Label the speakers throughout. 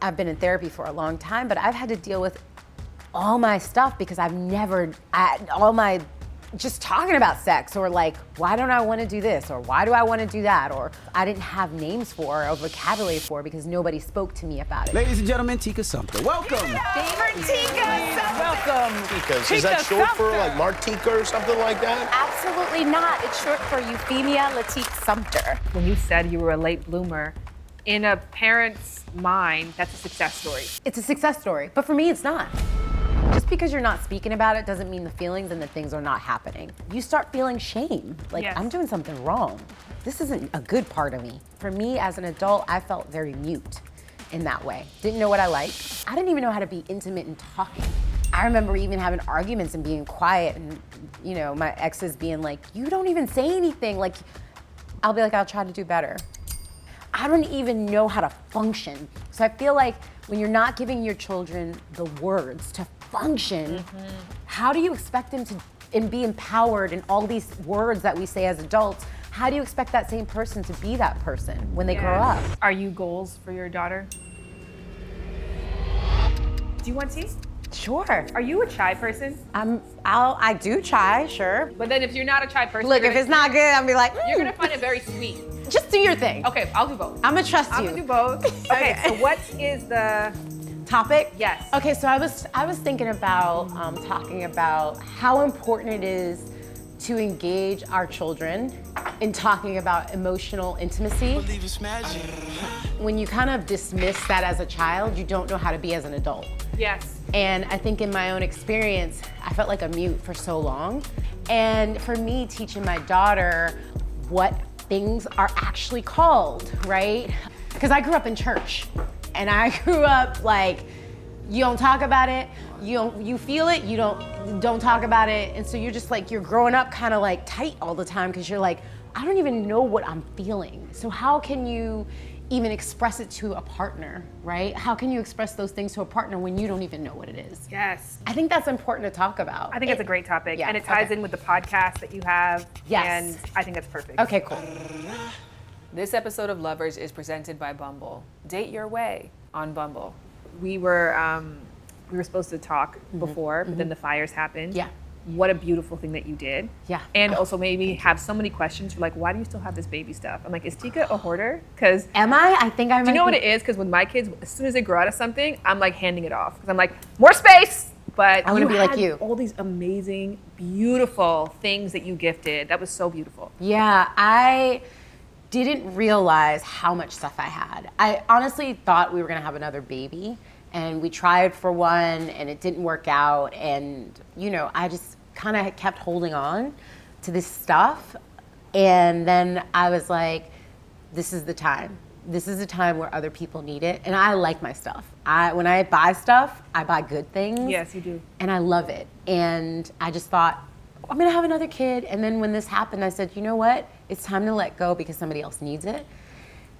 Speaker 1: I've been in therapy for a long time, but I've had to deal with all my stuff because just talking about sex, or like, why don't I want to do this, or why do I want to do that, or I didn't have names for or vocabulary for because nobody spoke to me about it.
Speaker 2: Ladies and gentlemen, Tika Sumpter, welcome.
Speaker 3: For Tika Sumpter.
Speaker 2: Welcome.
Speaker 4: Tika. Is that short for like Martika or something like that?
Speaker 3: Absolutely not. It's short for Euphemia Latique Sumpter.
Speaker 5: When you said you were a late bloomer, in a parent's mind, that's a success story.
Speaker 1: It's a success story, but for me, it's not. Just because you're not speaking about it doesn't mean the feelings and the things are not happening. You start feeling shame, like
Speaker 5: Yes.
Speaker 1: I'm doing something wrong. This isn't a good part of me. For me, as an adult, I felt very mute in that way. Didn't know what I liked. I didn't even know how to be intimate and talking. I remember even having arguments and being quiet, and my exes being like, you don't even say anything. Like, I'll be like, I'll try to do better. I don't even know how to function. So I feel like when you're not giving your children the words to function, how do you expect them to be empowered in all these words that we say as adults? How do you expect that same person to be that person when they grow up?
Speaker 5: Are you goals for your daughter? Do you want tea?
Speaker 1: Sure.
Speaker 5: Are you a shy person?
Speaker 1: I do try, sure.
Speaker 5: But then if you're not a shy person,
Speaker 1: Look, if it's not good, I'll be like,
Speaker 5: you're gonna find it very sweet.
Speaker 1: just do your thing.
Speaker 5: Okay, I'll do both.
Speaker 1: I'm gonna trust
Speaker 5: I'm
Speaker 1: you.
Speaker 5: gonna do both. Okay, so what is the
Speaker 1: Topic?
Speaker 5: Yes.
Speaker 1: Okay, so I was thinking about talking about how important it is to engage our children in talking about emotional intimacy. When you kind of dismiss that as a child, you don't know how to be as an adult.
Speaker 5: Yes.
Speaker 1: And I think in my own experience, I felt like a mute for so long. And for me, teaching my daughter what things are actually called, right? Because I grew up in church, and I grew up like, you don't talk about it, you feel it, you don't talk about it. And so you're just like, you're growing up kind of like tight all the time because you're like, I don't even know what I'm feeling. So how can you even express it to a partner, right? How can you express those things to a partner when you don't even know what it is?
Speaker 5: Yes.
Speaker 1: I think that's important to talk about.
Speaker 5: I think it's a great topic,
Speaker 1: Yeah,
Speaker 5: and it ties
Speaker 1: okay.
Speaker 5: in with the podcast that you have.
Speaker 1: Yes.
Speaker 5: And I think that's perfect.
Speaker 1: Okay, cool.
Speaker 6: This episode of Lovers is presented by Bumble. Date your way on Bumble.
Speaker 5: We were supposed to talk before, but then the fires happened.
Speaker 1: Yeah.
Speaker 5: What a beautiful thing that you did.
Speaker 1: Yeah.
Speaker 5: And also maybe have so many questions. You're like, why do you still have this baby stuff? I'm like, is Tika a hoarder? Because
Speaker 1: Am I? I think I might
Speaker 5: do you know what it is? Because with my kids, as soon as they grow out of something, I'm like handing it off. Because I'm like, more space. But
Speaker 1: I wanna be like
Speaker 5: had
Speaker 1: you.
Speaker 5: all these amazing, beautiful things that you gifted. That was so beautiful.
Speaker 1: Yeah, I didn't realize how much stuff I had. I honestly thought we were gonna have another baby, and we tried for one and it didn't work out, and I just kind of kept holding on to this stuff, and then I was like, this is the time. This is the time where other people need it, and I like my stuff. When I buy stuff, I buy good things.
Speaker 5: Yes, you do.
Speaker 1: And I love it. And I just thought, I'm gonna have another kid. And then when this happened, I said, you know what? It's time to let go because somebody else needs it.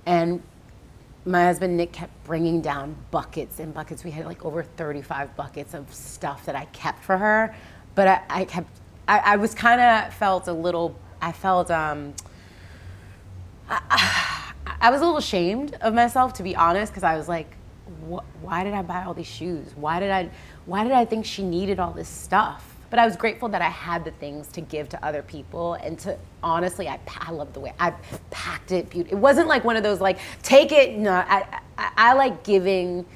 Speaker 1: And my husband, Nick, kept bringing down buckets and buckets. We had like over 35 buckets of stuff that I kept for her. But I was kind of felt a little, I was a little ashamed of myself, to be honest, because I was like, why did I buy all these shoes? Why did I think she needed all this stuff? But I was grateful that I had the things to give to other people, and to honestly, I love the way I packed it. It wasn't like one of those like, take it. No, I like giving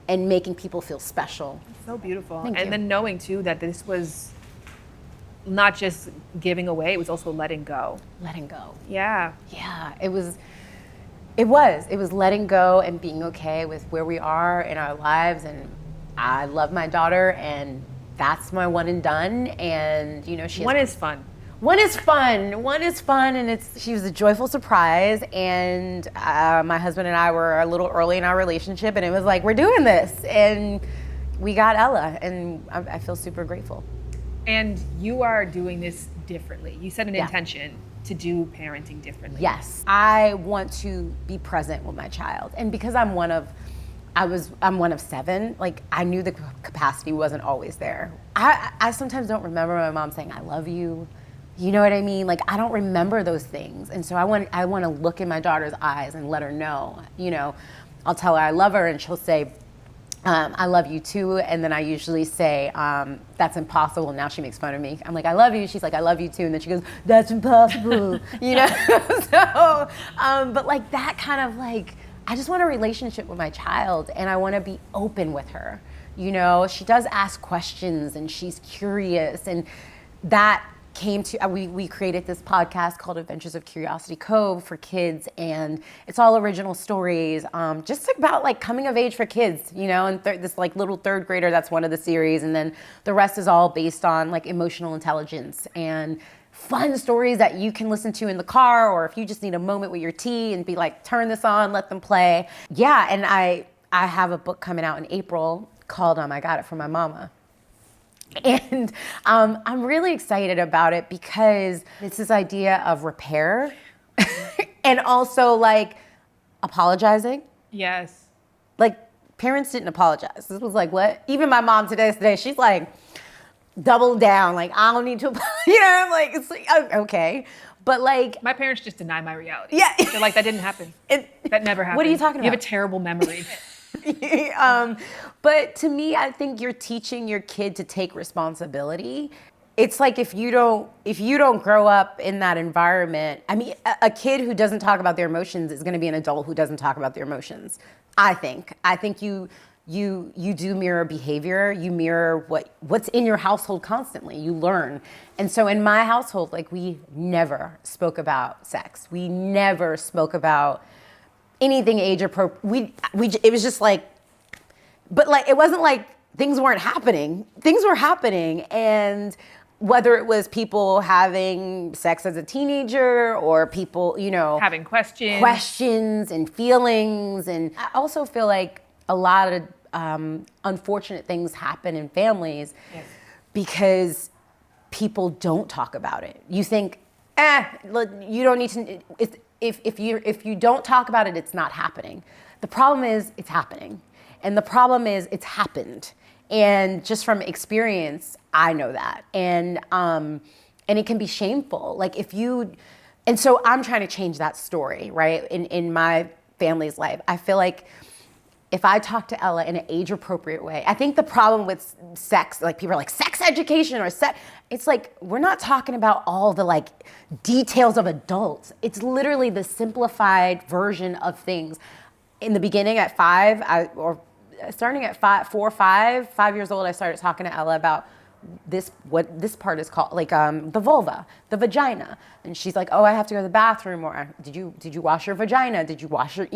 Speaker 1: and making people feel special.
Speaker 5: So beautiful.
Speaker 1: Thank
Speaker 5: and
Speaker 1: you.
Speaker 5: then knowing too that this was not just giving away, it was also letting go.
Speaker 1: Letting go.
Speaker 5: Yeah.
Speaker 1: Yeah, it was letting go and being okay with where we are in our lives. And I love my daughter, and that's my one and done. And
Speaker 5: One is fun.
Speaker 1: One is fun, and she was a joyful surprise. And my husband and I were a little early in our relationship, and it was like, we're doing this, and we got Ella, and I feel super grateful.
Speaker 5: And you are doing this differently. You set an
Speaker 1: Yeah.
Speaker 5: intention to do parenting differently.
Speaker 1: Yes, I want to be present with my child, and because I'm one of 7. Like, I knew the capacity wasn't always there. I sometimes don't remember my mom saying, I love you. You know what I mean? Like, I don't remember those things. And so I want to look in my daughter's eyes and let her know, I'll tell her I love her and she'll say, I love you too. And then I usually say, that's impossible. Now she makes fun of me. I'm like, I love you. She's like, I love you too. And then she goes, that's impossible. So, but like that kind of like, I just want a relationship with my child and I want to be open with her. She does ask questions and she's curious, and that came to, we created this podcast called Adventures of Curiosity Cove for kids, and it's all original stories, just about like coming of age for kids, and this like little third grader, that's one of the series, and then the rest is all based on like emotional intelligence and fun stories that you can listen to in the car, or if you just need a moment with your tea and be like, turn this on, let them play. Yeah, and I have a book coming out in April called I Got It From My Mama. And I'm really excited about it because it's this idea of repair and also like apologizing.
Speaker 5: Yes.
Speaker 1: Like parents didn't apologize. This was like, what? Even my mom today, she's like, double down. Like, I don't need to, I'm like, it's like, okay. But like.
Speaker 5: My parents just deny my reality.
Speaker 1: Yeah.
Speaker 5: They're like, that didn't happen. That never happened.
Speaker 1: What are you talking about?
Speaker 5: You have a terrible memory.
Speaker 1: But to me, I think you're teaching your kid to take responsibility. It's like if you don't grow up in that environment, I mean, a kid who doesn't talk about their emotions is going to be an adult who doesn't talk about their emotions. I think you do mirror behavior. You mirror what's in your household constantly. You learn. And so in my household, like we never spoke about sex. We never spoke about anything age appropriate. It was just like, but like, it wasn't like things weren't happening. Things were happening. And whether it was people having sex as a teenager or people,
Speaker 5: having
Speaker 1: questions and feelings. And I also feel like a lot of unfortunate things happen in families because people don't talk about it. You think, you don't need to, if you don't talk about it, it's not happening. The problem is it's happening. And the problem is it's happened. And just from experience, I know that. And it can be shameful. Like and so I'm trying to change that story, right? In my family's life. I feel like if I talk to Ella in an age-appropriate way, I think the problem with sex, like people are like, sex education or sex, it's like, we're not talking about all the like details of adults. It's literally the simplified version of things. In the beginning at 5, starting at 5 years old, I started talking to Ella about what this part is called, like the vulva, the vagina. And she's like, oh, I have to go to the bathroom, or did you wash your vagina? Did you wash your,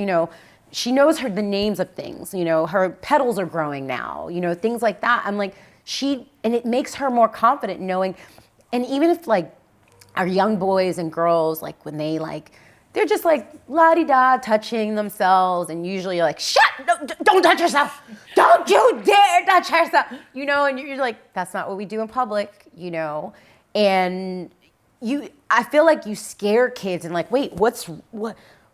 Speaker 1: she knows the names of things, her petals are growing now, things like that. I'm like, and it makes her more confident knowing, and even if like our young boys and girls, like when they like, they're just like la-di-da touching themselves, and usually you're like, shut, don't touch yourself. Don't you dare touch yourself. And you're like, that's not what we do in public, and I feel like you scare kids and like, wait, what?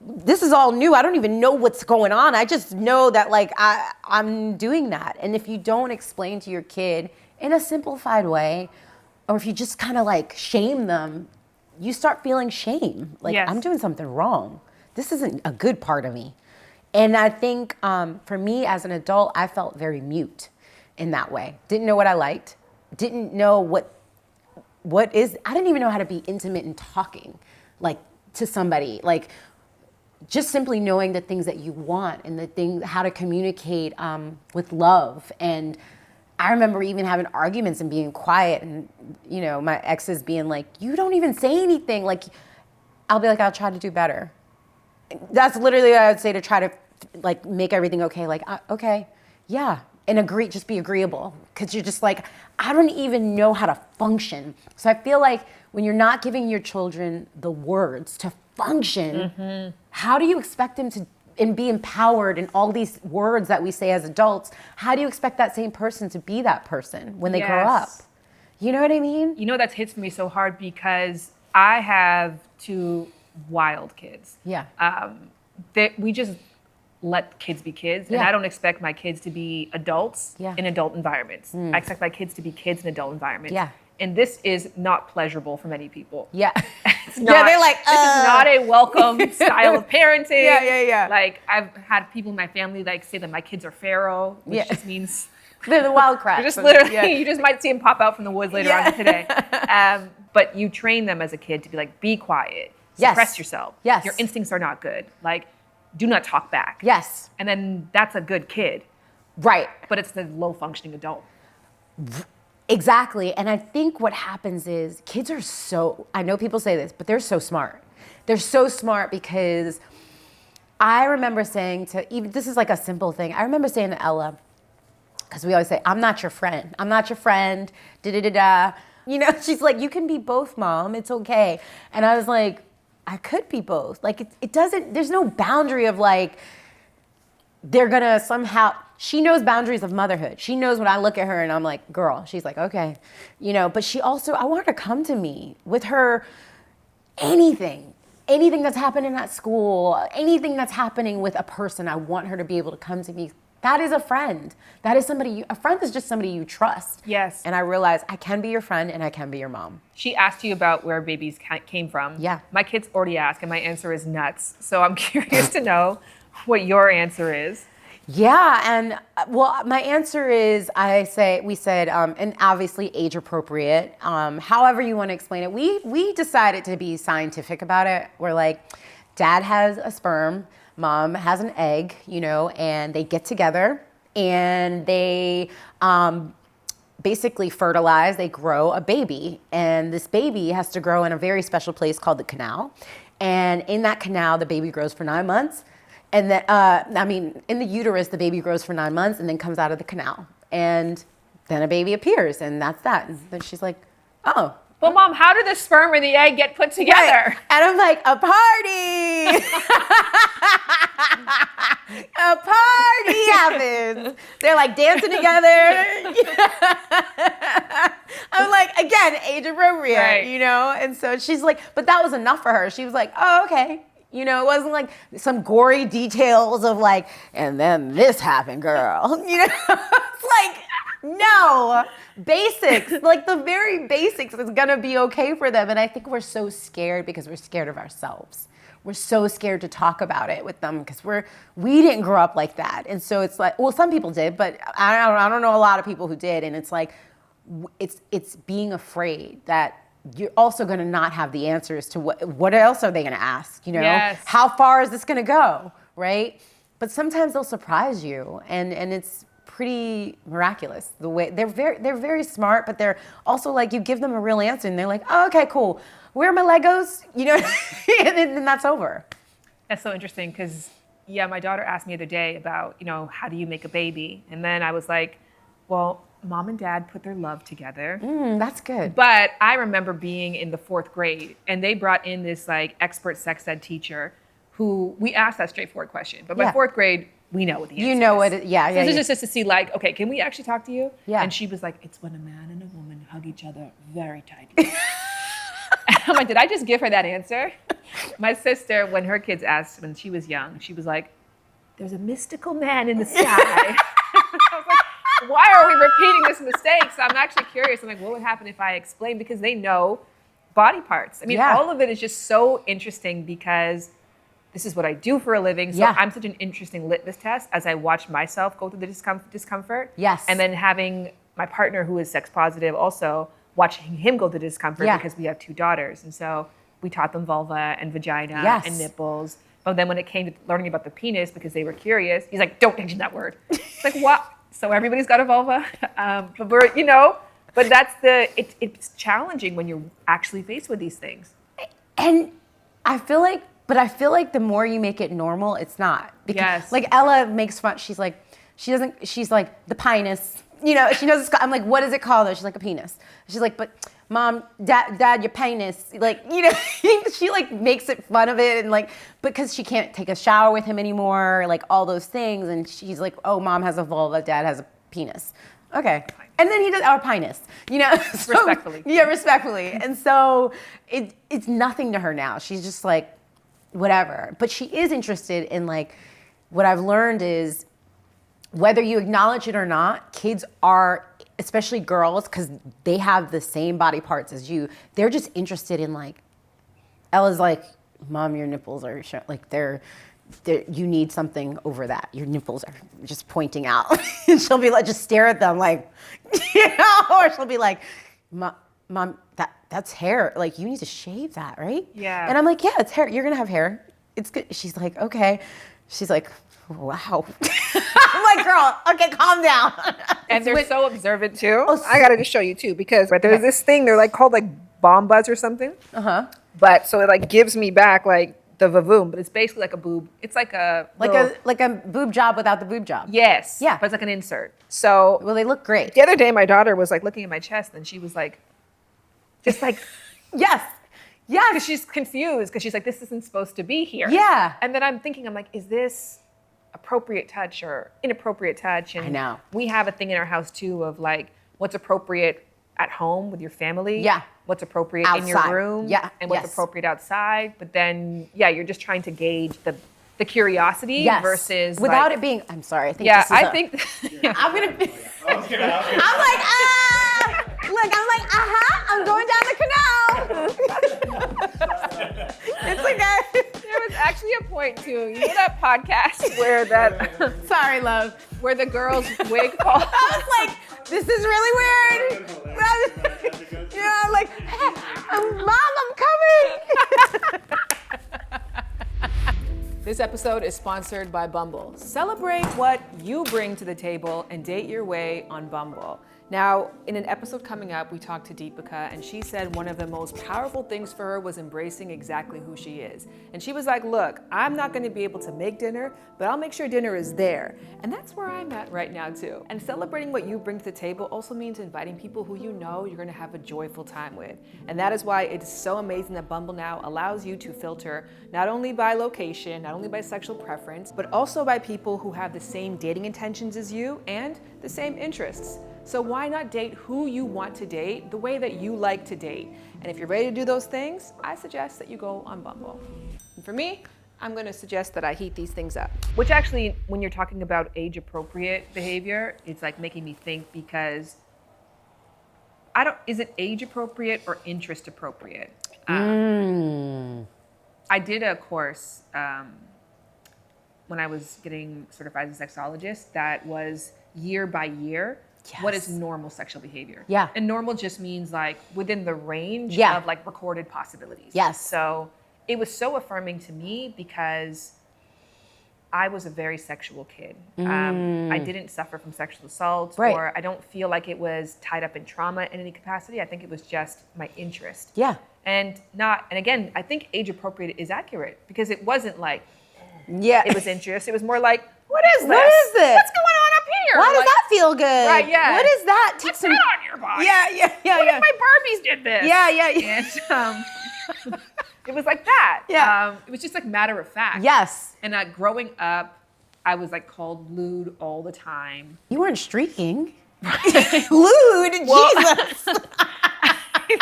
Speaker 1: This is all new. I don't even know what's going on. I just know that like I'm doing that. And if you don't explain to your kid in a simplified way, or if you just kind of like shame them, you start feeling shame. Like, I'm doing something wrong. This isn't a good part of me. And I think for me as an adult, I felt very mute in that way. Didn't know what I liked. Didn't know I didn't even know how to be intimate and talking like to somebody. Like just simply knowing the things that you want and how to communicate with love. And I remember even having arguments and being quiet, and my exes being like, you don't even say anything. Like, I'll be like, I'll try to do better. That's literally what I would say to try to like make everything okay. Like, okay, yeah. And just be agreeable. Cause you're just like, I don't even know how to function. So I feel like when you're not giving your children the words to function, how do you expect them to be empowered in all these words that we say as adults? How do you expect that same person to be that person when they grow up? You know what I mean?
Speaker 5: That hits me so hard because I have 2 wild kids.
Speaker 1: Yeah.
Speaker 5: We just let kids be kids, and I don't expect my kids to be adults in adult environments. I expect my kids to be kids in adult environments.
Speaker 1: Yeah.
Speaker 5: And this is not pleasurable for many people.
Speaker 1: Yeah.
Speaker 5: It's not,
Speaker 1: Yeah, they're like,
Speaker 5: this is not a welcome style of parenting.
Speaker 1: Yeah.
Speaker 5: Like, I've had people in my family like say that my kids are pharaoh, which just means
Speaker 1: They're the wild crap.
Speaker 5: just literally, you just might see them pop out from the woods later on today. But you train them as a kid to be like, be quiet, suppress yourself.
Speaker 1: Yes.
Speaker 5: Your instincts are not good. Like, do not talk back.
Speaker 1: Yes.
Speaker 5: And then that's a good kid.
Speaker 1: Right.
Speaker 5: But it's the low functioning adult.
Speaker 1: Exactly. And I think what happens is kids are so, I know people say this, but they're so smart. They're so smart because I remember saying to, even this is like a simple thing. I remember saying to Ella, because we always say, I'm not your friend. I'm not your friend. Da-da-da-da. You know, she's like, you can be both, Mom. It's okay. And I was like, I could be both. Like, it doesn't, there's no boundary of like, they're gonna somehow, she knows boundaries of motherhood. She knows when I look at her and I'm like, girl, she's like, okay. You know, but she also, I want her to come to me with her anything that's happening at school, anything that's happening with a person, I want her to be able to come to me. That is a friend. That is somebody, a friend is just somebody you trust.
Speaker 5: Yes.
Speaker 1: And I realized I can be your friend and I can be your mom.
Speaker 5: She asked you about where babies came from.
Speaker 1: Yeah.
Speaker 5: My kids already asked, and my answer is nuts. So I'm curious to know what your answer is.
Speaker 1: Yeah, and well, my answer is we said, and obviously age appropriate. However you want to explain it. We decided to be scientific about it. We're like, Dad has a sperm, Mom has an egg, you know, and they get together and they basically fertilize. They grow a baby, and this baby has to grow in a very special place called the canal. And in that canal, the baby grows for 9 months. And then, in the uterus, the baby grows for 9 months and then comes out of the canal. And then a baby appears, and that's that. And then she's like, oh.
Speaker 5: Well, Mom, how did the sperm and the egg get put together?
Speaker 1: Right. And I'm like, a party. A party happens. They're like dancing together. I'm like, again, age appropriate,
Speaker 5: right.
Speaker 1: You know? And so she's like, but that was enough for her. She was like, oh, okay. You know, it wasn't like some gory details of like, and then this happened, girl. You know, it's like, no, basics, like the very basics is gonna be okay for them. And I think we're so scared because we're scared of ourselves. We're so scared to talk about it with them because we didn't grow up like that. And so it's like, well, some people did, but I don't know a lot of people who did. And it's like, it's being afraid that you're also going to not have the answers to what else are they going to ask, you know?
Speaker 5: Yes.
Speaker 1: How far is this going to go, right? But sometimes they'll surprise you, and it's pretty miraculous the way they're very smart, but they're also like, you give them a real answer and they're like, oh, okay, cool. Where are my Legos? You know, and then that's over.
Speaker 5: That's so interesting because, yeah, my daughter asked me the other day about, you know, how do you make a baby? And then I was like, well, Mom and Dad put their love together.
Speaker 1: That's good.
Speaker 5: But I remember being in the 4th grade and they brought in this like expert sex ed teacher who we asked that straightforward question. But by 4th grade, we know what the answer is.
Speaker 1: You know what, yeah.
Speaker 5: So this is just to see like, okay, can we actually talk to you?
Speaker 1: Yeah.
Speaker 5: And she was like, it's when a man and a woman hug each other very tightly. I'm like, did I just give her that answer? My sister, when her kids asked when she was young, she was like, there's a mystical man in the sky. I was like, why are we repeating this mistake? So I'm actually curious. I'm like, what would happen if I explain? Because they know body parts. I mean, all of it is just so interesting because this is what I do for a living. So I'm such an interesting litmus test as I watch myself go through the discomfort.
Speaker 1: Yes.
Speaker 5: And then having my partner who is sex positive also watching him go through the discomfort because we have 2 daughters. And so we taught them vulva and vagina and nipples. But then when it came to learning about the penis, because they were curious, he's like, don't mention that word. It's like, what? So everybody's got a vulva. But we're, you know, but that's it's challenging when you're actually faced with these things.
Speaker 1: And I feel like the more you make it normal, it's not. Because, like Ella makes fun, she's like, the penis. You know, she knows it's called, I'm like, what is it called? She's like, a penis. She's like, but Mom, Dad, your penis. Like, you know, she like makes it fun of it and like, because she can't take a shower with him anymore, like all those things. And she's like, oh, Mom has a vulva, Dad has a penis. Okay. And then he does our penis, you know. So,
Speaker 5: respectfully.
Speaker 1: Yeah, respectfully. And so it's nothing to her now. She's just like, whatever. But she is interested in like, what I've learned is whether you acknowledge it or not, kids are especially girls, because they have the same body parts as you, they're just interested in like, Ella's like, Mom, your nipples are like you need something over that. Your nipples are just pointing out. And she'll be like, just stare at them like, or she'll be like, Mom, that's hair. Like, you need to shave that, right?
Speaker 5: Yeah.
Speaker 1: And I'm like, yeah, it's hair. You're gonna have hair. It's good. She's like, okay. She's like, wow. I'm like, girl, okay, calm down.
Speaker 5: And they're so observant too.
Speaker 1: Oh,
Speaker 5: I gotta just show you too, because there's this thing, they're like called like bomb buzz or something. But so it like gives me back like the vavoom, but it's basically like a boob. It's like a
Speaker 1: like a boob job without the boob job.
Speaker 5: Yes.
Speaker 1: Yeah.
Speaker 5: But it's like an insert. So
Speaker 1: Well, they look great.
Speaker 5: the other day my daughter was like looking at my chest and she was like, just like,
Speaker 1: Yes. Yes.
Speaker 5: because she's confused because she's like, this isn't supposed to be here.
Speaker 1: Yeah.
Speaker 5: And then I'm thinking, I'm like, is this appropriate touch or inappropriate touch? And
Speaker 1: I know.
Speaker 5: we have a thing in our house too of like what's appropriate at home with your family.
Speaker 1: Yeah.
Speaker 5: What's appropriate in your
Speaker 1: Outside.
Speaker 5: room.
Speaker 1: Yeah.
Speaker 5: And what's
Speaker 1: Yes.
Speaker 5: appropriate outside. But then, yeah, you're just trying to gauge the curiosity
Speaker 1: Yes.
Speaker 5: versus
Speaker 1: without
Speaker 5: like,
Speaker 1: it being. I'm sorry. I think.
Speaker 5: yeah,
Speaker 1: this is
Speaker 5: I
Speaker 1: a-
Speaker 5: think.
Speaker 1: I'm gonna. Be, I'm like, look, I'm like, I'm going down the canal. It's okay.
Speaker 5: There was actually a point too. You know that podcast where
Speaker 1: Sorry, love.
Speaker 5: where the girl's wig falls.
Speaker 1: I was like, this is really weird. Yeah, I'm like, hey, Mom, I'm coming.
Speaker 6: This episode is sponsored by Bumble. Celebrate what you bring to the table and date your way on Bumble. Now, in an episode coming up, we talked to Deepika, and she said one of the most powerful things for her was embracing exactly who she is. And she was like, look, I'm not gonna be able to make dinner, but I'll make sure dinner is there. And that's where I'm at right now too. And celebrating what you bring to the table also means inviting people who you know you're gonna have a joyful time with. And that is why it is so amazing that Bumble now allows you to filter not only by location, not only by sexual preference, but also by people who have the same dating intentions as you and the same interests. So why not date who you want to date the way that you like to date? And if you're ready to do those things, I suggest that you go on Bumble. And for me, I'm gonna suggest that I heat these things up.
Speaker 5: Which actually, when you're talking about age-appropriate behavior, it's like making me think because is it age-appropriate or interest-appropriate? I did a course when I was getting certified as a sexologist that was year by year. What is
Speaker 1: Yes.
Speaker 5: normal sexual behavior?
Speaker 1: Yeah.
Speaker 5: And normal just means like within the range
Speaker 1: Yeah.
Speaker 5: of like recorded possibilities.
Speaker 1: Yes.
Speaker 5: So it was so affirming to me because I was a very sexual kid. I didn't suffer from sexual assault,
Speaker 1: Right.
Speaker 5: or I don't feel like it was tied up in trauma in any capacity. I think it was just my interest.
Speaker 1: Yeah.
Speaker 5: And again, I think age appropriate is accurate because it wasn't like
Speaker 1: Yeah.
Speaker 5: it was interest. It was more like, what is this?
Speaker 1: What is this?
Speaker 5: What's going on up here?
Speaker 1: Why does
Speaker 5: Like,
Speaker 1: that feel good?
Speaker 5: Right, yeah.
Speaker 1: What is that? Take
Speaker 5: What's
Speaker 1: some.
Speaker 5: that on your body?
Speaker 1: Yeah.
Speaker 5: What if my Barbies did this?
Speaker 1: Yeah.
Speaker 5: And it was like that.
Speaker 1: Yeah.
Speaker 5: It was just like matter of fact.
Speaker 1: Yes.
Speaker 5: And growing up, I was like called lewd all the time.
Speaker 1: You weren't streaking. Lewd, Jesus. You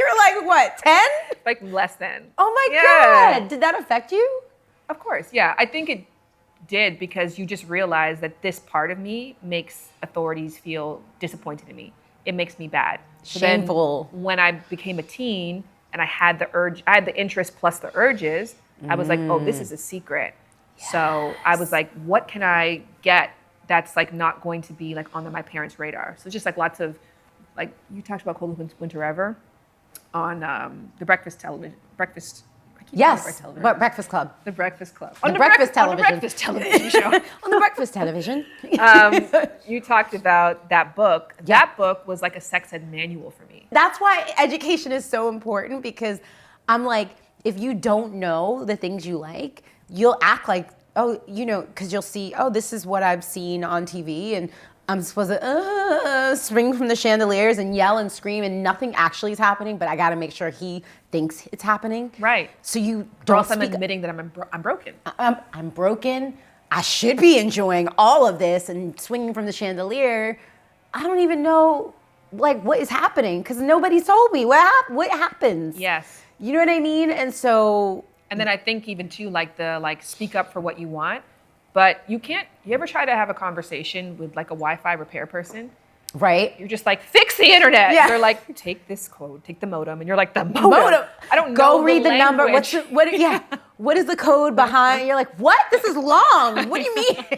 Speaker 1: were like, what, 10?
Speaker 5: Like less than.
Speaker 1: Oh my
Speaker 5: Yeah.
Speaker 1: God. Did that affect you?
Speaker 5: Of course, yeah. I think it did because you just realize that this part of me makes authorities feel disappointed in me. It makes me bad. So then
Speaker 1: Shameful.
Speaker 5: when I became a teen and I had the interest plus the urges, I was like, oh, this is a secret. So I was like, what can I get that's like not going to be like on my parents' radar? So just like lots of, like you talked about Coldest Winter Ever on the Breakfast television. I keep calling it
Speaker 1: Yes.
Speaker 5: television.
Speaker 1: What, Breakfast Club?
Speaker 5: The Breakfast Club.
Speaker 1: The Breakfast
Speaker 5: On the
Speaker 1: television.
Speaker 5: Breakfast television show.
Speaker 1: On the breakfast television.
Speaker 5: You talked about that book.
Speaker 1: Yeah.
Speaker 5: That book was like a sex ed manual for me.
Speaker 1: That's why education is so important, because I'm like, if you don't know the things you like, you'll act like, oh, you know, because you'll see, oh, this is what I've seen on TV, and I'm supposed to swing from the chandeliers and yell and scream, and nothing actually is happening, but I got to make sure he thinks it's happening.
Speaker 5: Right.
Speaker 1: So you
Speaker 5: Or
Speaker 1: don't
Speaker 5: else I'm
Speaker 1: speak.
Speaker 5: admitting that I'm broken.
Speaker 1: I'm broken. I should be enjoying all of this and swinging from the chandelier. I don't even know, like, what is happening, because nobody told me what happens.
Speaker 5: Yes.
Speaker 1: You know what I mean? And so,
Speaker 5: And then I think even too, like speak up for what you want, but you ever try to have a conversation with like a Wi-Fi repair person?
Speaker 1: Right?
Speaker 5: You're just like, fix the internet.
Speaker 1: Yeah.
Speaker 5: They're like, take this code, take the modem. And you're like, the modem? I don't know.
Speaker 1: Go read the number.
Speaker 5: language.
Speaker 1: What is the code behind? You're like, what? This is long. What do you mean?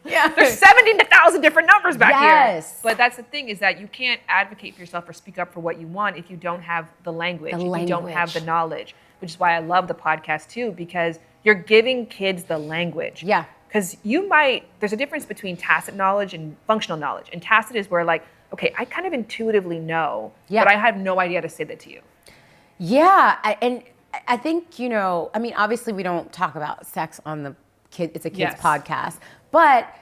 Speaker 1: Yeah.
Speaker 5: There's 70,000 different numbers back here.
Speaker 1: Yes.
Speaker 5: But that's the thing, is that you can't advocate for yourself or speak up for what you want if you don't have the language. If you don't have the knowledge, which is why I love the podcast too, because you're giving kids the language.
Speaker 1: Yeah.
Speaker 5: Because there's a difference between tacit knowledge and functional knowledge. And tacit is where like, okay, I kind of intuitively know, but I have no idea how to say that to you.
Speaker 1: Yeah, and I think, obviously we don't talk about sex on it's a kid's podcast, but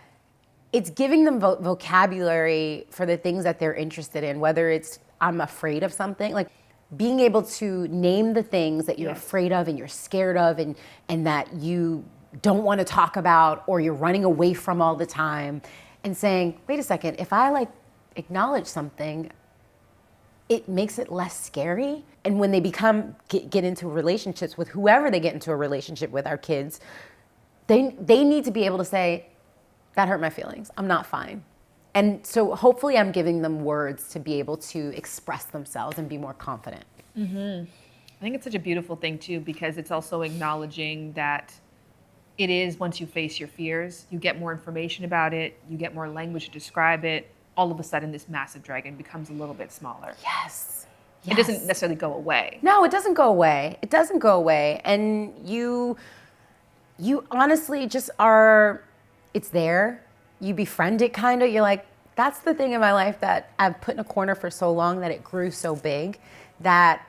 Speaker 1: it's giving them vocabulary for the things that they're interested in, whether it's I'm afraid of something, like being able to name the things that you're afraid of and you're scared of and that you don't want to talk about or you're running away from all the time, and saying, wait a second, if I acknowledge something, it makes it less scary. And when they get into relationships with whoever they get into a relationship with, our kids, they need to be able to say, that hurt my feelings, I'm not fine. And so hopefully I'm giving them words to be able to express themselves and be more confident.
Speaker 5: Mm-hmm. I think it's such a beautiful thing too, because it's also acknowledging that it is, once you face your fears, you get more information about it, you get more language to describe it, all of a sudden this massive dragon becomes a little bit smaller.
Speaker 1: Yes.
Speaker 5: It doesn't necessarily go away.
Speaker 1: No, it doesn't go away. It doesn't go away. And you honestly just it's there. You befriend it kind of. You're like, that's the thing in my life that I've put in a corner for so long that it grew so big that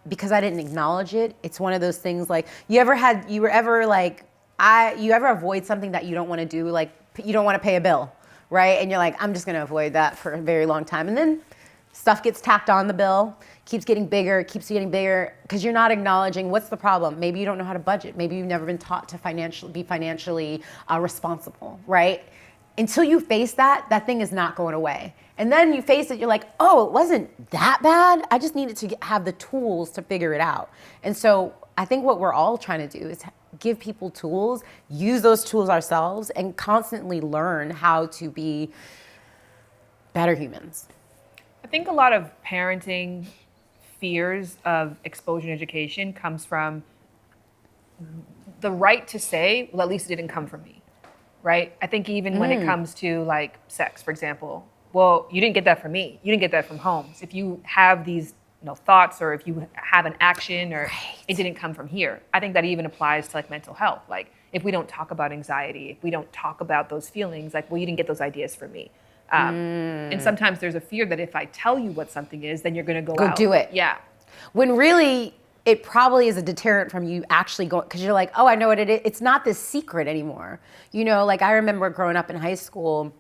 Speaker 1: because I didn't acknowledge it, it's one of those things like, you ever avoid something that you don't want to do, like you don't want to pay a bill, right? And you're like, I'm just going to avoid that for a very long time. And then stuff gets tacked on the bill, keeps getting bigger, because you're not acknowledging what's the problem. Maybe you don't know how to budget. Maybe you've never been taught to be financially responsible, right? Until you face that thing is not going away. And then you face it, you're like, oh, it wasn't that bad. I just needed to have the tools to figure it out. And so I think what we're all trying to do is give people tools, use those tools ourselves, and constantly learn how to be better humans.
Speaker 5: I think a lot of parenting fears of exposure and education comes from the right to say, well, at least it didn't come from me, right? I think even when it comes to like sex, for example, well, you didn't get that from me. You didn't get that from home. So if you have these thoughts, or if you have an action, or it didn't come from here. I think that even applies to like mental health. Like if we don't talk about anxiety, if we don't talk about those feelings, like, well, you didn't get those ideas from me. And sometimes there's a fear that if I tell you what something is, then you're going to go out.
Speaker 1: Do it.
Speaker 5: Yeah.
Speaker 1: When really, it probably is a deterrent from you actually going, because you're like, oh, I know what it is. It's not this secret anymore. Like I remember growing up in high school,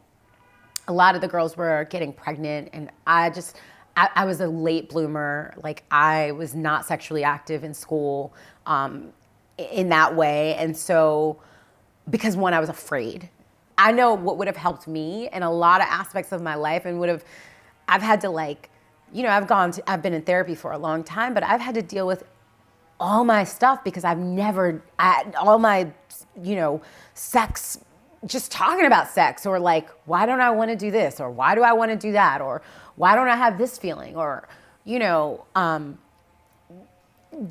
Speaker 1: a lot of the girls were getting pregnant, and I was a late bloomer. Like I was not sexually active in school in that way. And so, because one, I was afraid. I know what would have helped me in a lot of aspects of my life, and I've had to I've been in therapy for a long time, but I've had to deal with all my stuff because all my, sex, just talking about sex, or like, why don't I want to do this? Or why do I want to do that? Or why don't I have this feeling? Or,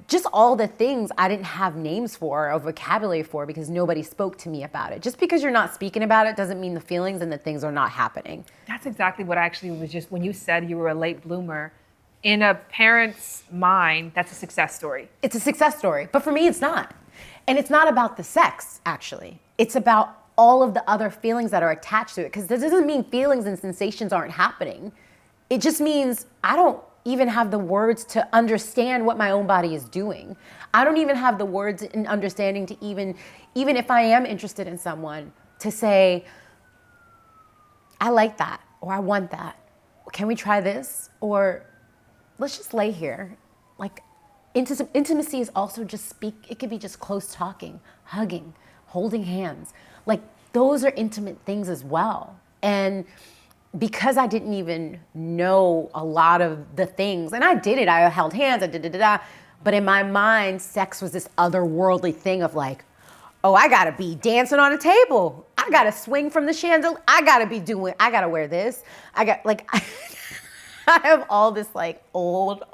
Speaker 1: just all the things I didn't have names for or vocabulary for because nobody spoke to me about it. Just because you're not speaking about it doesn't mean the feelings and the things are not happening.
Speaker 5: That's exactly what actually was just when you said you were a late bloomer. In a parent's mind, that's a success story.
Speaker 1: It's a success story, but for me, it's not. And it's not about the sex, actually. It's about all of the other feelings that are attached to it. Because this doesn't mean feelings and sensations aren't happening. It just means I don't even have the words to understand what my own body is doing. I don't even have the words and understanding to even if I am interested in someone, to say, I like that, or I want that. Can we try this? Or let's just lay here. Like, intimacy is also it could be just close talking, hugging, holding hands. Like, those are intimate things as well. And because I didn't even know a lot of the things, and I did it, I held hands, but in my mind, sex was this otherworldly thing of like, oh, I gotta be dancing on a table. I gotta swing from the chandelier. I gotta wear this. I got like, I have all this like old,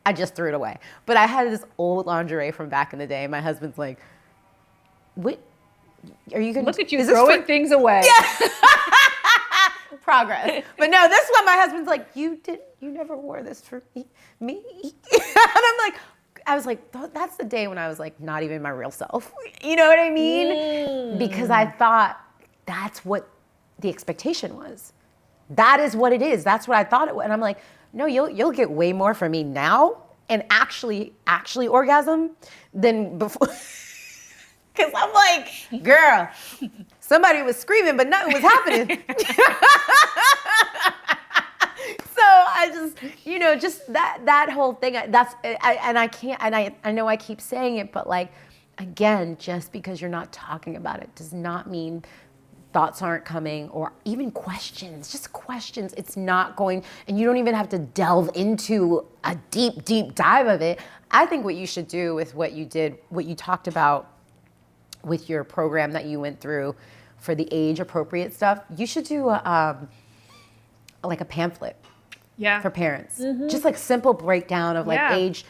Speaker 1: I just threw it away. But I had this old lingerie from back in the day. My husband's like, what? Are you gonna
Speaker 5: look at you throwing things away?
Speaker 1: Yeah. Progress. But no, this one my husband's like, you never wore this for me. And I was like, that's the day when I was like not even my real self. You know what I mean? Because I thought that's what the expectation was. That is what it is. That's what I thought it was. And I'm like, no, you'll get way more from me now and actually orgasm than before. Because I'm like, girl, somebody was screaming, but nothing was happening. So I just, just that whole thing, I know I keep saying it, but like, again, just because you're not talking about it does not mean thoughts aren't coming, or even questions, just questions. It's not going, and you don't even have to delve into a deep, deep dive of it. I think what you should do with what you did, what you talked about with your program that you went through for the age appropriate stuff, you should do like a pamphlet for parents. Just like simple breakdown of like age,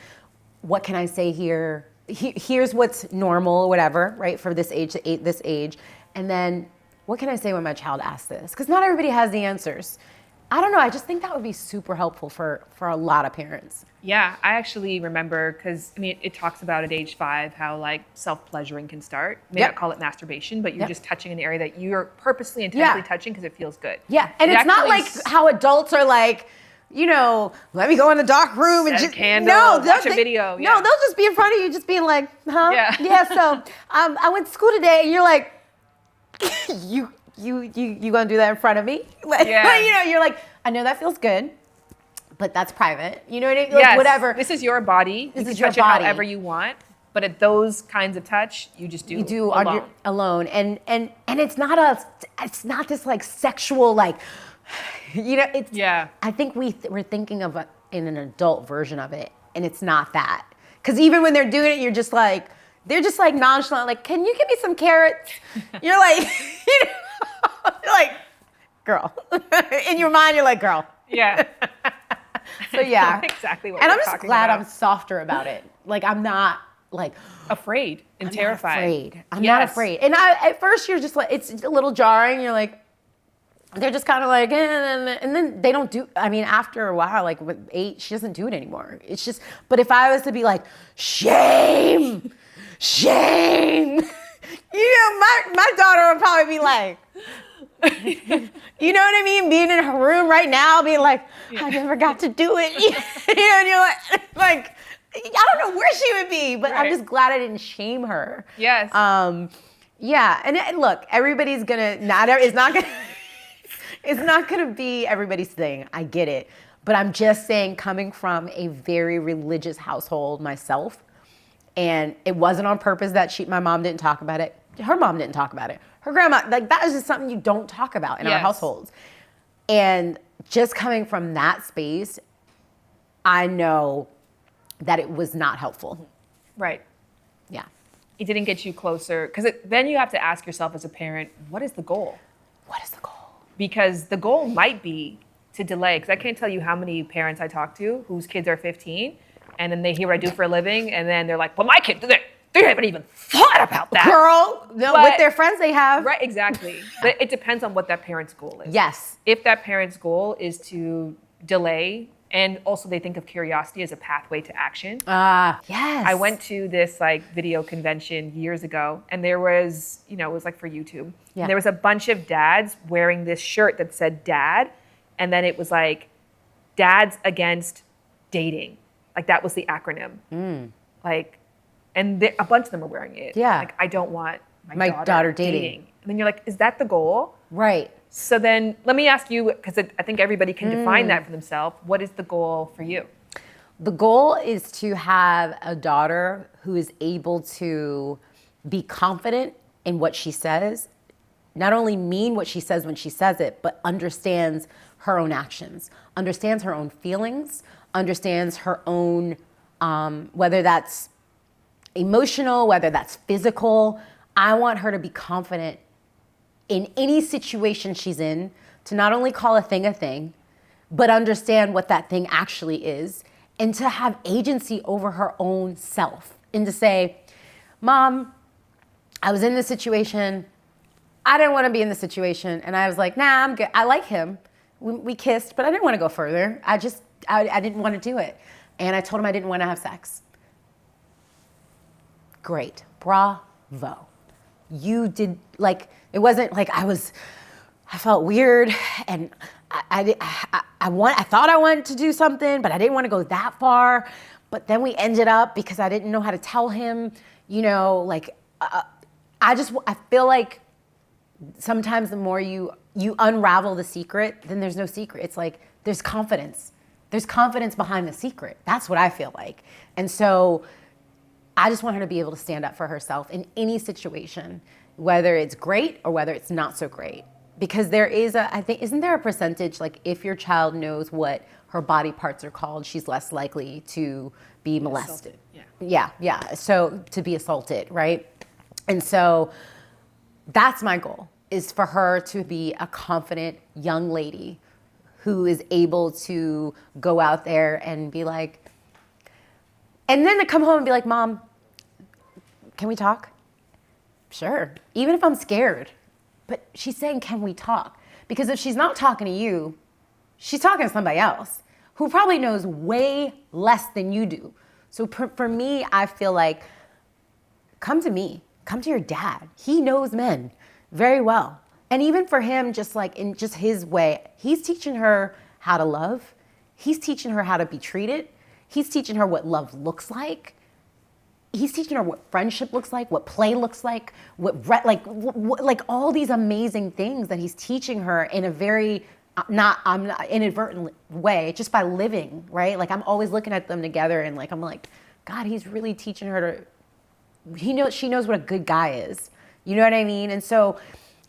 Speaker 1: what can I say here? Here's what's normal or whatever, right? For this age to this age. And then what can I say when my child asks this? Because not everybody has the answers. I don't know. I just think that would be super helpful for a lot of parents.
Speaker 5: Yeah, I actually remember, because I mean, it talks about at age 5 how like self-pleasuring can start. You may not call it masturbation, but you're just touching an area that you're purposely intentionally touching because it feels good.
Speaker 1: Yeah, and it's not like how adults are like, let me go in the dark room and just
Speaker 5: watch a video.
Speaker 1: No, they'll just be in front of you, just being like, huh? Yeah. So I went to school today, and you're like, you gonna do that in front of me? You're like, I know that feels good, but that's private. You know what I mean? Like, whatever.
Speaker 5: This is your body. You can touch it however you want, but at those kinds of touch, you just do. You do alone.
Speaker 1: On your alone, and it's not this like sexual like, it's. Yeah. I think we're thinking of in an adult version of it, and it's not that. Because even when they're doing it, they're just like nonchalant, like, can you give me some carrots? You're like, you're like, girl. In your mind, you're like, girl.
Speaker 5: Yeah.
Speaker 1: So yeah.
Speaker 5: Exactly what
Speaker 1: and
Speaker 5: we're
Speaker 1: I'm just glad I'm softer about it. Like, I'm not like
Speaker 5: afraid and terrified.
Speaker 1: I'm not afraid. And at first you're just like, it's a little jarring. You're like, they're just kind of like, and then they don't do, I mean, after a while, like with 8, she doesn't do it anymore. It's just, but if I was to be like, shame, my daughter would probably be like, you know what I mean? Being in her room right now, being like, I never got to do it. And you're like, I don't know where she would be, but I'm just glad I didn't shame her.
Speaker 5: Yes.
Speaker 1: Yeah, and look, everybody's gonna, it's not gonna be everybody's thing. I get it. But I'm just saying, coming from a very religious household myself, and it wasn't on purpose that my mom didn't talk about it. Her mom didn't talk about it. Her grandma, like, that is just something you don't talk about in our households. And just coming from that space, I know that it was not helpful.
Speaker 5: Right.
Speaker 1: Yeah.
Speaker 5: It didn't get you closer. Because then you have to ask yourself as a parent, what is the goal?
Speaker 1: What is the goal?
Speaker 5: Because the goal might be to delay. Because I can't tell you how many parents I talk to whose kids are 15, and then they hear what I do for a living, and then they're like, well, my kid, they haven't even thought about that.
Speaker 1: Girl, no, with their friends they have.
Speaker 5: Right, exactly. But it depends on what that parent's goal is.
Speaker 1: Yes.
Speaker 5: If that parent's goal is to delay, and also they think of curiosity as a pathway to action.
Speaker 1: Yes.
Speaker 5: I went to this like video convention years ago, and there was, it was like for YouTube. Yeah. And there was a bunch of dads wearing this shirt that said dad, and then it was like dads against dating. Like that was the acronym. Like, and a bunch of them were wearing it.
Speaker 1: Yeah.
Speaker 5: Like, I don't want
Speaker 1: my daughter dating.
Speaker 5: And then you're like, is that the goal?
Speaker 1: Right.
Speaker 5: So then let me ask you, because I think everybody can define that for themselves. What is the goal for you?
Speaker 1: The goal is to have a daughter who is able to be confident in what she says, not only mean what she says when she says it, but understands her own actions, understands her own feelings, understands her own, whether that's emotional, whether that's physical. I want her to be confident in any situation she's in, to not only call a thing, but understand what that thing actually is, and to have agency over her own self, and to say, Mom, I was in this situation. I didn't want to be in this situation. And I was like, nah, I'm good. I like him. We kissed, but I didn't want to go further. I didn't want to do it. And I told him I didn't want to have sex. Great. Bravo. You did, like, it wasn't like I felt weird, and I thought I wanted to do something, but I didn't want to go that far. But then we ended up, because I didn't know how to tell him, you know, like, I feel like sometimes the more you unravel the secret, then there's no secret. It's like, there's confidence. There's confidence behind the secret. That's what I feel like. And so I just want her to be able to stand up for herself in any situation, whether it's great or whether it's not so great. Because there is isn't there a percentage, like, if your child knows what her body parts are called, she's less likely to be molested. Yeah. So to be assaulted, right? And so that's my goal, is for her to be a confident young lady who is able to go out there and be like, and then to come home and be like, Mom, can we talk? Sure. Even if I'm scared. But she's saying, can we talk? Because if she's not talking to you, she's talking to somebody else who probably knows way less than you do. So for me, I feel like, come to me. Come to your dad. He knows men very well. And even for him, just like in just his way, he's teaching her how to love. He's teaching her how to be treated. He's teaching her what love looks like. He's teaching her what friendship looks like, what play looks like, like all these amazing things that he's teaching her in a very I'm not inadvertent way, just by living, right? Like, I'm always looking at them together, and like, I'm like, God, he's really teaching her she knows what a good guy is. You know what I mean? And so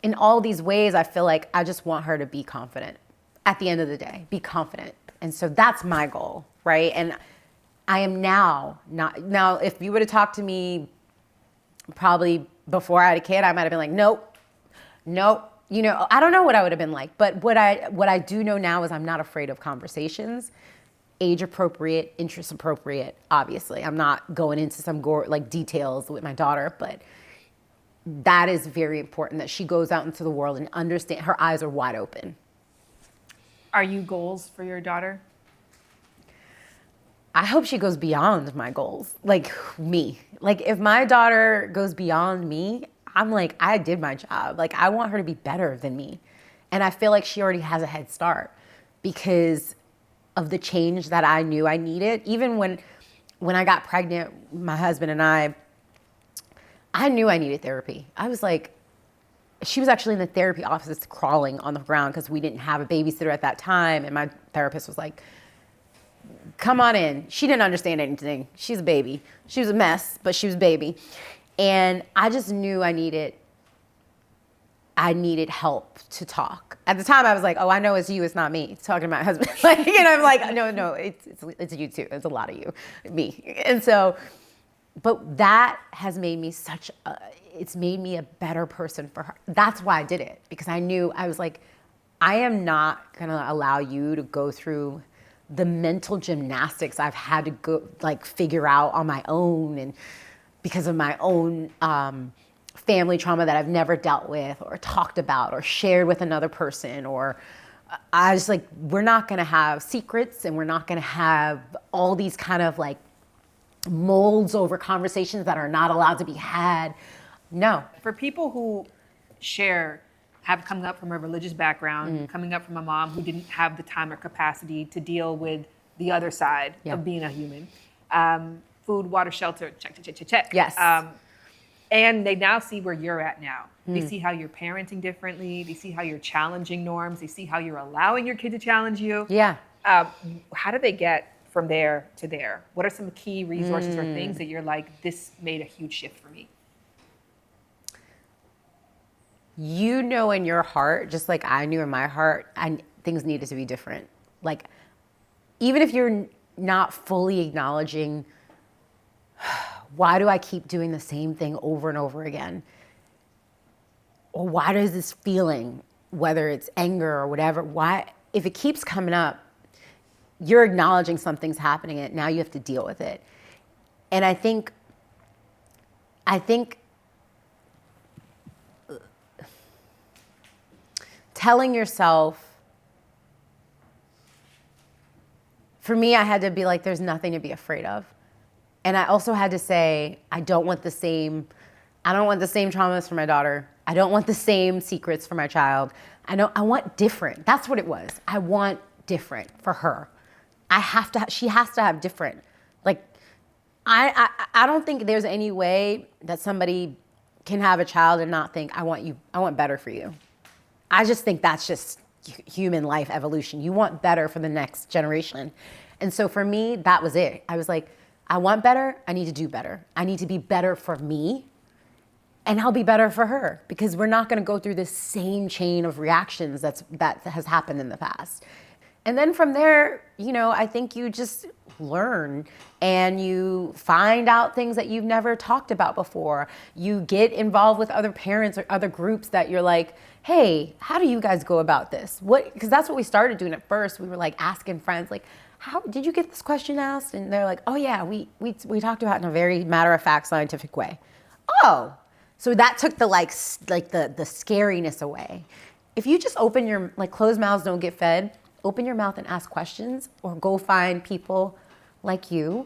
Speaker 1: in all these ways, I feel like I just want her to be confident at the end of the day, be confident. And so that's my goal, right? And I am now, if you would have talked to me probably before I had a kid, I might have been like, nope. You know, I don't know what I would have been like, but what I do know now is I'm not afraid of conversations, age appropriate, interest appropriate. Obviously, I'm not going into some details with my daughter, but that is very important, that she goes out into the world and understand, her eyes are wide open.
Speaker 5: Are you goals for your daughter?
Speaker 1: I hope she goes beyond my goals, like me. Like, if my daughter goes beyond me, I'm like, I did my job. Like, I want her to be better than me. And I feel like she already has a head start because of the change that I knew I needed. Even when I got pregnant, my husband and I knew I needed therapy. I was like, she was actually in the therapy office crawling on the ground because we didn't have a babysitter at that time. And my therapist was like, come on in. She didn't understand anything. She's a baby. She was a mess, but she was a baby. And I just knew I needed help to talk. At the time, I was like, oh, I know it's you, it's not me. It's talking to my husband. Like, you know, I'm like, no, it's you too. It's a lot of you, me. And so, but that has made me it's made me a better person for her. That's why I did it, because I knew, I was like, I am not gonna allow you to go through the mental gymnastics I've had to go, like, figure out on my own, and because of my own family trauma that I've never dealt with or talked about or shared with another person, or I was like, we're not gonna have secrets, and we're not gonna have all these kind of like molds over conversations that are not allowed to be had. No.
Speaker 5: For people who have come up from a religious background, coming up from a mom who didn't have the time or capacity to deal with the other side of being a human, food, water, shelter, check.
Speaker 1: Yes.
Speaker 5: And they now see where you're at now. They see how you're parenting differently. They see how you're challenging norms. They see how you're allowing your kid to challenge you.
Speaker 1: Yeah.
Speaker 5: How do they get from there to there? What are some key resources or things that you're like, this made a huge shift for me?
Speaker 1: You know in your heart, just like I knew in my heart, things needed to be different. Like, even if you're not fully acknowledging, why do I keep doing the same thing over and over again? or why does this feeling, whether it's anger or whatever, why, if it keeps coming up, you're acknowledging something's happening and now you have to deal with it. And I think telling yourself, for me, I had to be like, there's nothing to be afraid of. And I also had to say, I don't want the same traumas for my daughter. I don't want the same secrets for my child. I want different. That's what it was. I want different for her. She has to have different. Like, I don't think there's any way that somebody can have a child and not think, I want better for you. I just think that's just human life evolution. You want better for the next generation. And so for me, that was it. I was like, I want better, I need to do better. I need to be better for me, and I'll be better for her, because we're not gonna go through this same chain of reactions that has happened in the past. And then from there, I think you just learn and you find out things that you've never talked about before. You get involved with other parents or other groups that you're like, hey, how do you guys go about this? Because that's what we started doing at first. We were like asking friends, like, how did you get this question asked? And they're like, oh yeah, we talked about it in a very matter-of-fact scientific way. Oh, so that took the the scariness away. If you just open your, closed mouths don't get fed, open your mouth and ask questions, or go find people like you,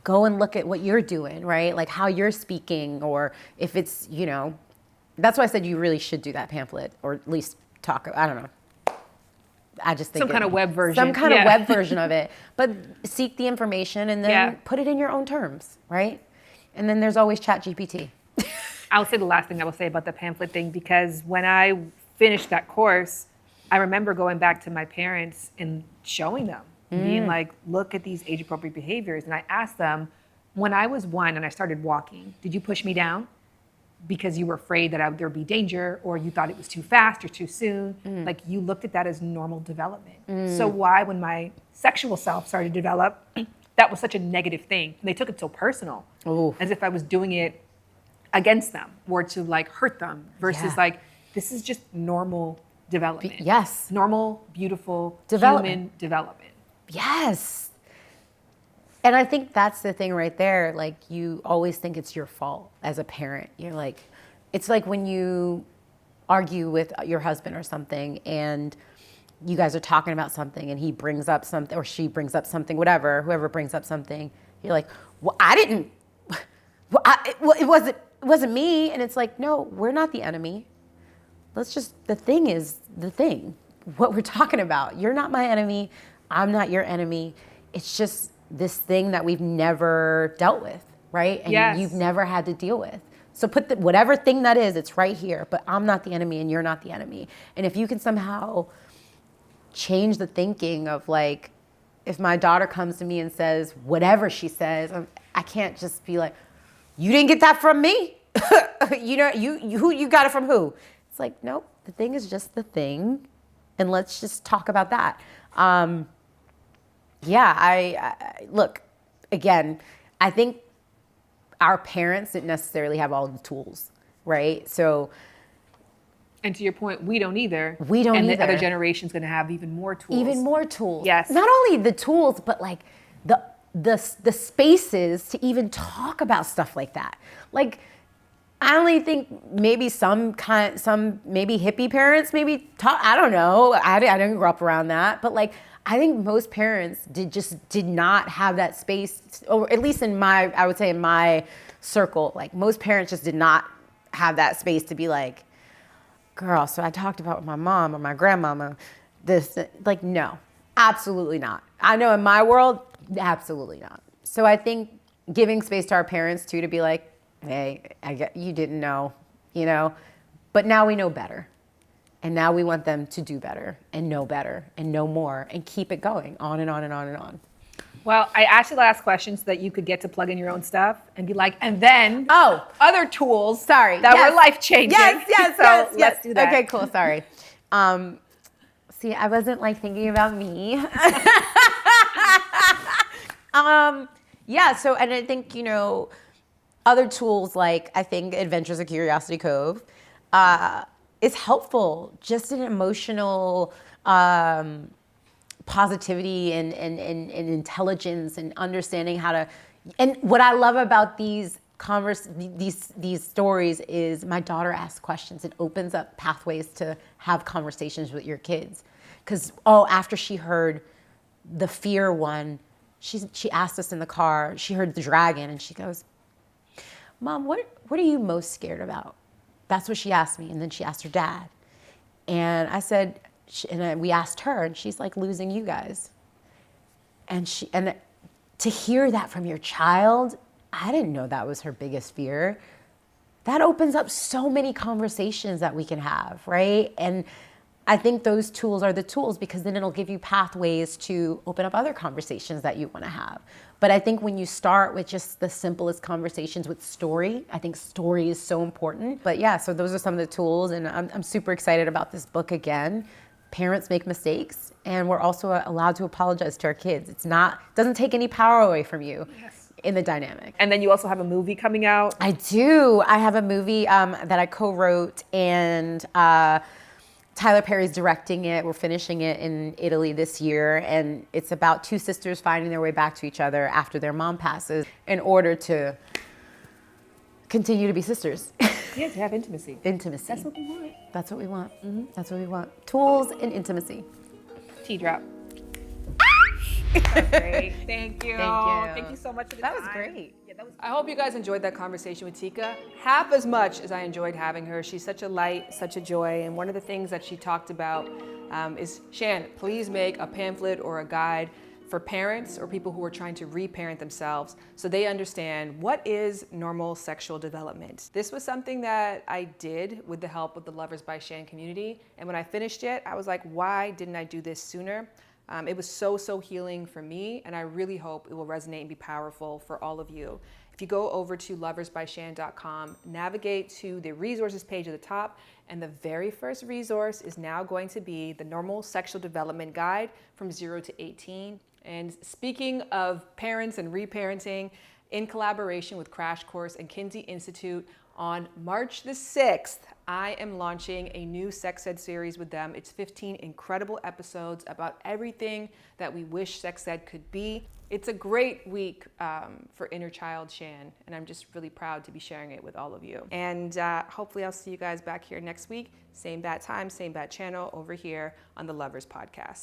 Speaker 1: go and look at what you're doing, right? Like how you're speaking, or if it's, that's why I said you really should do that pamphlet, or at least talk, I don't know. I just think
Speaker 5: some kind of web version.
Speaker 1: Some kind of web version of it. But seek the information and then put it in your own terms, right? And then there's always ChatGPT.
Speaker 5: I'll say the last thing I will say about the pamphlet thing, because when I finished that course, I remember going back to my parents and showing them, being like, look at these age-appropriate behaviors. And I asked them, when I was 1 and I started walking, did you push me down because you were afraid that there would be danger, or you thought it was too fast or too soon? Like, you looked at that as normal development. So why, when my sexual self started to develop, that was such a negative thing? And they took it so personal, as if I was doing it against them or to hurt them, versus this is just normal development.
Speaker 1: Yes.
Speaker 5: Normal, beautiful, human development.
Speaker 1: Yes. And I think that's the thing right there. Like, you always think it's your fault as a parent. You're like, it's like when you argue with your husband or something, and you guys are talking about something, and he brings up something, or she brings up something, whatever, whoever brings up something. You're like, well, I didn't. It wasn't me. And it's like, no, we're not the enemy. The thing is the thing. What we're talking about. You're not my enemy. I'm not your enemy. It's just this thing that we've never dealt with, right? And you've never had to deal with. So put whatever thing that is, it's right here, but I'm not the enemy and you're not the enemy. And if you can somehow change the thinking of if my daughter comes to me and says whatever she says, I can't just be like, you didn't get that from me. You got it from who? It's like, nope, the thing is just the thing, and let's just talk about that. I look, again, I think our parents didn't necessarily have all the tools, right? So,
Speaker 5: and to your point, we don't either.
Speaker 1: We don't either.
Speaker 5: And the other generation's going to have even more tools.
Speaker 1: Even more tools.
Speaker 5: Yes.
Speaker 1: Not only the tools, but the spaces to even talk about stuff like that. I only think maybe some maybe hippie parents maybe talk, I don't know. I didn't grow up around that, but I think most parents did not have that space, or at least I would say in my circle, most parents just did not have that space to be like, girl, so I talked about with my mom or my grandmama, this, no, absolutely not. I know in my world, absolutely not. So I think giving space to our parents too, to be like, hey, you didn't know, but now we know better. And now we want them to do better and know more and keep it going on and on and on and on.
Speaker 5: Well, I asked you the last question so that you could get to plug in your own stuff and be like, and then other tools that were life-changing.
Speaker 1: Yes,
Speaker 5: let's do that.
Speaker 1: Okay, cool, sorry. See, I wasn't thinking about me. So, and I think, other tools I think Adventures of Curiosity Cove, is helpful, just an emotional positivity and intelligence and understanding how to. And what I love about these stories is my daughter asks questions. It opens up pathways to have conversations with your kids. Because after she heard the fear one, she asked us in the car. She heard the dragon, and she goes, "Mom, what are you most scared about?" That's what she asked me, and then she asked her dad, and I said, we asked her, and she's like, "Losing you guys." And to hear that from your child, I didn't know that was her biggest fear. That opens up so many conversations that we can have, right? And I think those tools are the tools, because then it'll give you pathways to open up other conversations that you want to have. But I think when you start with just the simplest conversations with story, I think story is so important. But yeah, so those are some of the tools, and I'm super excited about this book again. Parents make mistakes, and we're also allowed to apologize to our kids. Doesn't take any power away from you. Yes. In the dynamic.
Speaker 6: And then you also have a movie coming out.
Speaker 1: I do. I have a movie that I co-wrote, and Tyler Perry's directing it. We're finishing it in Italy this year, and it's about two sisters finding their way back to each other after their mom passes in order to continue to be sisters.
Speaker 6: Yeah, to have intimacy.
Speaker 1: Intimacy.
Speaker 6: That's what we want.
Speaker 1: That's what we want. Mm-hmm. That's what we want. Tools and intimacy.
Speaker 6: Tea drop. That's great. Thank you. Thank you so much for the time.
Speaker 1: That was great.
Speaker 6: Yeah, I hope you guys enjoyed that conversation with Tika half as much as I enjoyed having her. She's such a light, such a joy. And one of the things that she talked about is, Shan, please make a pamphlet or a guide for parents or people who are trying to reparent themselves so they understand what is normal sexual development. This was something that I did with the help of the Lovers by Shan community. And when I finished it, I was like, why didn't I do this sooner? It was so healing for me, and I really hope it will resonate and be powerful for all of you. If you go over to loversbyshan.com, navigate to the resources page at the top, and the very first resource is now going to be the Normal Sexual Development Guide from 0 to 18. And speaking of parents and reparenting, in collaboration with Crash Course and Kinsey Institute, on March the 6th, I am launching a new sex ed series with them. It's 15 incredible episodes about everything that we wish sex ed could be. It's a great week for inner child Shan, and I'm just really proud to be sharing it with all of you. And hopefully I'll see you guys back here next week. Same bat time, same bat channel over here on the Lovers Podcast.